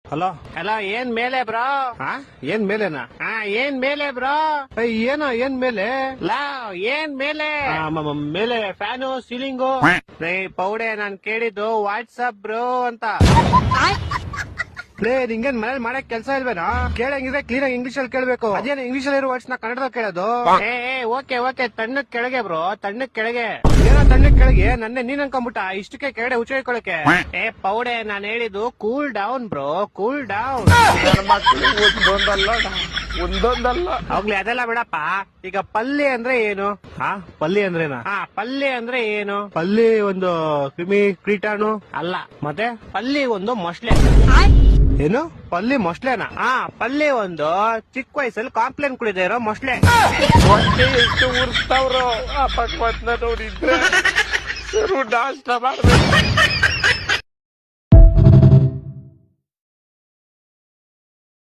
Hello hello, ಏನ್ ಮೇಲೆ bro? ಏನ್ ಮೇಲೆನಾ? ಏನ್ ಮೇಲೆ ಬ್ರೋ? ಏನೋ ಏನ್ ಮೇಲೆ? ಲಾ, ಏನ್ ಮೇಲೆ? ಮೇಲೆ ಫ್ಯಾನು ಸೀಲಿಂಗು. ಪೌಡೆ, ನಾನ್ ಕೇಳಿದ್ದು ವಾಟ್ಸಪ್ ಬ್ರೋ ಅಂತ. ನಿಂಗೇನ್ ಮನೇಲಿ ಮಾಡಕ್ ಕೆಲ್ಸ ಇಲ್ವೇನಾ? ಕೇಳಂಗಿದ್ರೆ ಕ್ಲೀನ್ ಆಗಿ ಇಂಗ್ಲಿಷ್ ಅಲ್ಲಿ ಕೇಳ್ಬೇಕು. ಅದೇನು ಇಂಗ್ಲಿಷ್ ಅಲ್ಲಿ ಇರೋ ವರ್ಡ್ಸ್ ನ ಕನ್ನಡದಲ್ಲಿ ಕೇಳೋದು? ಓಕೆ, ತಣ್ಣಕ್ ಕೆಳಗೆ ಬ್ರೋ, ತಣ್ಣಕ್ ಕೆಳಗೆ. ಏನೋ ತಣ್ಣಕ್ ಕೆಳಗೆ ನನ್ನೆ ನೀನ್ ಅನ್ಕೊಂಬಿಟ್ಟ ಇಷ್ಟಕ್ಕೆ ಕೆಳಗಡೆ ಹುಚ್ಚಿಕೊಳ್ಳಕ್ಕೆ. ಪೌಡೆ, ನಾನ್ ಹೇಳಿದ್ದು cool down bro, cool down. ಒಂದೊಂದಲ್ಲ ಹೋಗ್ಲಿ, ಅದೆಲ್ಲ ಬಿಡಪ್ಪ. ಈಗ ಪಲ್ಯ ಅಂದ್ರೆ ಏನು? ಪಲ್ಲಿ ಅಂದ್ರೇನಾ? ಪಲ್ಯ ಅಂದ್ರೆ ಏನು? ಪಲ್ಲಿ ಒಂದು ಕ್ರಿಮಿ ಕೀಟಾಣು ಅಲ್ಲ, ಮತ್ತೆ ಪಲ್ಲಿ ಒಂದು ಮೊಸಳೆ. ಏನು ಪಲ್ಲಿ ಮೊಸ್ಲೆನಾ? ಪಲ್ಲಿ ಒಂದು ಚಿಕ್ಕ ವಯಸ್ಸಲ್ಲಿ ಕಾಂಪ್ಲೇನ್ ಕುಡಿದೇ ಇರೋ ಮೊಸಳೆ. ಎಷ್ಟು ಉರ್ಸ್ತಾವ್ರು ಆ ಪಕ್ವತ್ನ ನೋಡಿದ್ರೆ ನಾಷ್ಟ ಮಾಡ್ಬೇಕು.